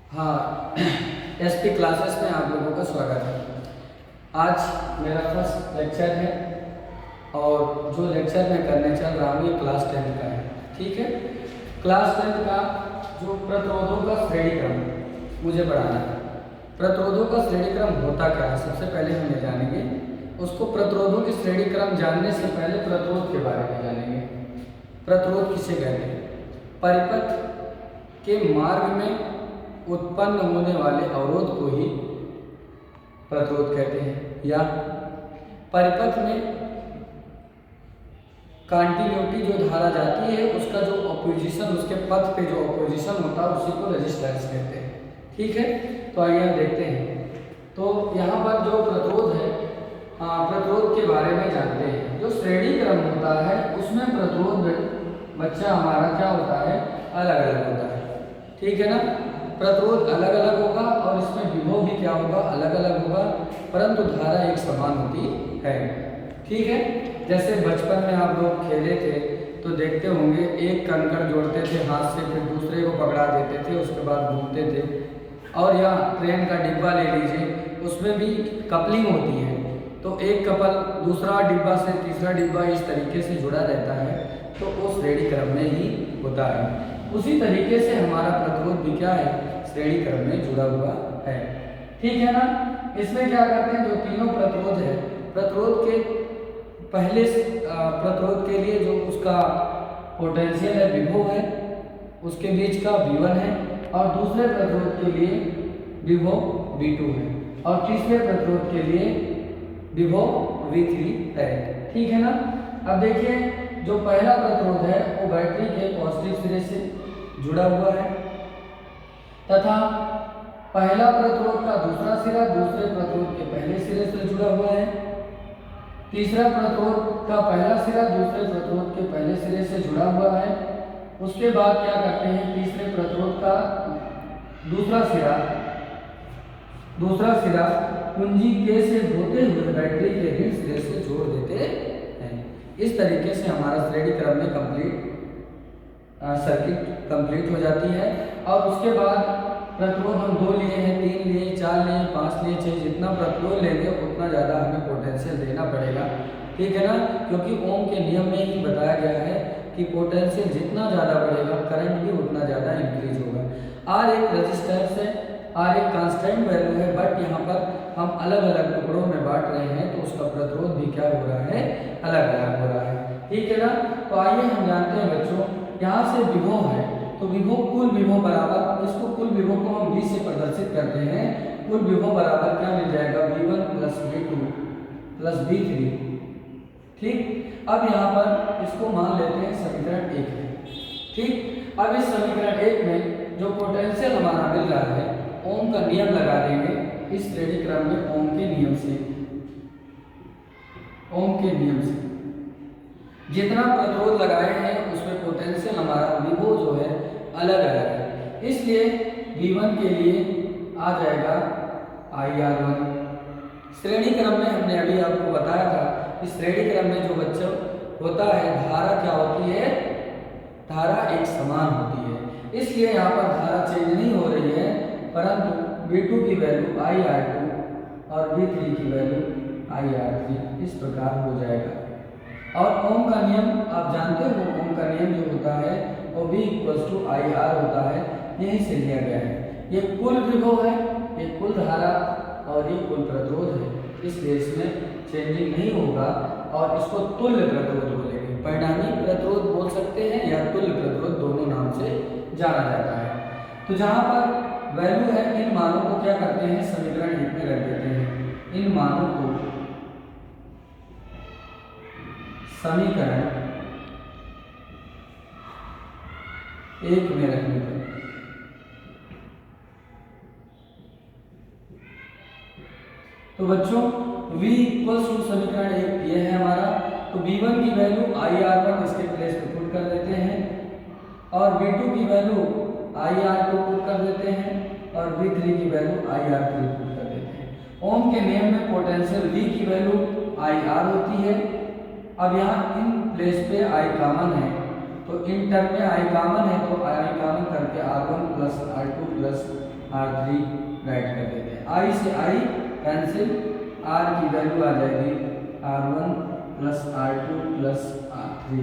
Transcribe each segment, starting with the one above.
हाँ, SP classes में आप लोगों का स्वागत है। आज मेरा फर्स्ट लेक्चर है और जो लेक्चर मैं करने चल रहा हूँ ये क्लास 10 का है। ठीक है, क्लास 10 का जो प्रतिरोधों का श्रेणी क्रम मुझे पढ़ाना है। प्रतिरोधों का श्रेणी क्रम होता क्या है सबसे पहले हम ये जानेंगे। उसको प्रतिरोधों की श्रेणी क्रम जानने से पहले प्रतिरोध के बारे में जानेंगे। प्रतिरोध किसे कहते हैं? परिपथ के मार्ग में उत्पन्न होने वाले अवरोध को ही प्रतिरोध कहते हैं, या परिपथ में कंटिन्यूटी जो धारा जाती है उसका जो ऑपोजिशन, उसके पथ पे जो ऑपोजिशन होता है उसी को रेजिस्टेंस कहते हैं। ठीक है, तो आइए हम देखते हैं। तो यहाँ पर जो प्रतिरोध है, प्रतिरोध के बारे में जानते हैं। जो श्रेणी क्रम होता है उसमें प्रतिरोध बच्चा हमारा क्या होता है, अलग अलग होता है। ठीक है ना, प्रतिरोध अलग अलग होगा और इसमें विभव भी क्या होगा, अलग अलग होगा, परंतु धारा एक समान होती है। ठीक है, जैसे बचपन में आप लोग खेले थे तो देखते होंगे, एक कंकड़ जोड़ते थे हाथ से, फिर दूसरे को पकड़ा देते थे, उसके बाद घूमते थे। और यहाँ ट्रेन का डिब्बा ले लीजिए, उसमें भी कपलिंग होती है, तो एक कपल दूसरा डिब्बा से तीसरा डिब्बा इस तरीके से जुड़ा रहता है, तो वो श्रेणी क्रम में ही होता है। उसी तरीके से हमारा प्रतिरोध भी क्या है, श्रेणी क्रम में जुड़ा हुआ है। ठीक है ना, इसमें क्या करते हैं, जो तीनों प्रतिरोध है, प्रतिरोध के पहले प्रतिरोध के लिए जो उसका पोटेंशियल है, विभव है, उसके बीच का V1 है, और दूसरे प्रतिरोध के लिए विभव V2 है, और तीसरे प्रतिरोध के लिए विभव V3 है। ठीक है ना, अब देखिए जो पहला प्रतिरोध है वो बैटरी के पॉजिटिव सिरे से जुड़ा हुआ है, तथा पहला प्रतिरोध का दूसरा सिरा दूसरे प्रतिरोध के पहले सिरे से जुड़ा हुआ है। तीसरा प्रतिरोध का पहला सिरा दूसरे प्रतिरोध के पहले सिरे से जुड़ा हुआ है। उसके बाद क्या करते हैं, तीसरे प्रतिरोध का दूसरा सिरा कुंजी के से होते हुए बैटरी के ऋण सिरे से जोड़ देते हैं। इस तरीके से हमारा श्रेणी क्रम में सर्किट कंप्लीट हो जाती है। और उसके बाद प्रतिरोध हम 2 लिए हैं, 3 लिए, 4 लिए, 5 लिए, 6, जितना प्रतिरोध लेंगे उतना ज़्यादा हमें पोटेंशियल देना पड़ेगा। ठीक है ना, क्योंकि ओम के नियम में ही बताया गया है कि पोटेंशियल जितना ज़्यादा बढ़ेगा करंट भी उतना ज़्यादा इंक्रीज होगा। आर एक रजिस्टेंस है, आर एक कांस्टेंट वैल्यू है, बट यहाँ पर हम अलग अलग टुकड़ों में बांट रहे हैं, तो उसका प्रतिरोध भी क्या हो रहा है, अलग अलग हो रहा है। ठीक है ना, तो आइए हम जानते हैं बच्चों, यहाँ से विभव है, तो विभव कुल विभव बराबर, इसको कुल विभव को हम V से प्रदर्शित करते हैं। कुल विभव बराबर क्या मिल जाएगा, V1 plus V2 plus V3। ठीक, अब यहाँ पर इसको मान लेते हैं समीकरण 1 है। ठीक, अब इस समीकरण 1 में जो पोटेंशियल हमारा मिल रहा है, ओम का नियम लगा देंगे इस श्रेणी क्रम में। ओम के नियम से जितना प्रतिरोध लगाए हैं उसमें पोटेंशियल हमारा विभव जो है अलग अलग है, इसलिए V1 के लिए आ जाएगा IR1। श्रेणी क्रम में हमने अभी आपको बताया था, इस श्रेणी क्रम में जो बच्चों होता है, धारा क्या होती है, धारा एक समान होती है, इसलिए यहाँ पर धारा चेंज नहीं हो रही है, परंतु V2 की वैल्यू IR2 और V3 की वैल्यू IR3 इस प्रकार हो जाएगा। और ओम का नियम आप जानते हो, ओम का नियम जो होता है वो V = IR होता है, यहीं से लिया गया है। ये कुल विभव है, ये कुल धारा और ये कुल प्रतिरोध है, इसलिए इसमें चेंजिंग नहीं होगा और इसको तुल्य प्रतिरोध बोलेंगे। परिणामी प्रतिरोध बोल सकते हैं या तुल्य प्रतिरोध, दोनों नाम से जाना जाता है। तो जहाँ पर वैल्यू है, इन मानों को क्या करते हैं, समीकरण 1 में रख देते हैं। इन मानों को समीकरण 1 में रख देते हैं। तो बच्चों V = समीकरण 1 ये है हमारा, तो V1 की वैल्यू IR1 इसके प्लेस पे पुट कर देते हैं, और V2 की वैल्यू IR2 पुट कर देते हैं, और V3 की वैल्यू IR3 पुट कर देते हैं। ओम के नियम में पोटेंशियल V की वैल्यू IR होती है। अब यहाँ इन प्लेस पे I कॉमन है, तो इन टर्म में I कॉमन है, तो I कॉमन करके R1 plus R2 plus R3 right कर देते हैं। I से I कैंसिल, R की वैल्यू आ जाएगी R1 plus R2 plus R3।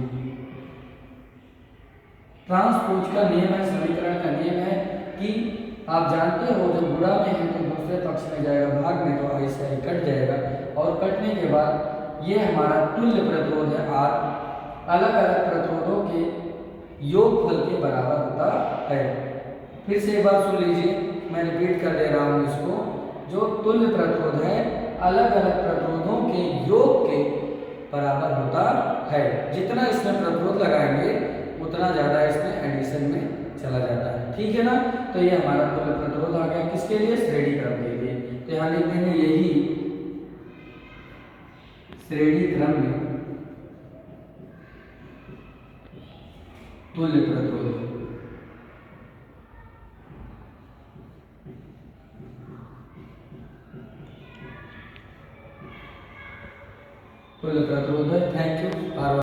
Transpose का नियम है, समीकरण का नियम है कि आप जानते हो जब गुणा में है तो दूसरे पक्ष में जाएगा, भाग में तो I से I कट जाएगा, और कटने के बाद ये हमारा तुल्य प्रतिरोध है R अलग अलग प्रतिरोधों के योगफल के बराबर होता है। फिर से एक बार सुन लीजिए, मैं रिपीट कर दे रहा हूँ इसको। जो तुल्य प्रतिरोध है अलग अलग प्रतिरोधों के योग के बराबर होता है। जितना इसमें प्रतिरोध लगाएंगे उतना ज़्यादा इसमें एडिशन में चला जाता है, ठीक है ना। तो ये हमारा तुल्य प्रतिरोध आ गया, किसके लिए? श्रेणी क्रम के लिए। तो यहाँ लिख देंगे यही श्रेणी क्रम में तुल्य प्रतिरोध। तुल्य प्रतिरोध है। Thank you.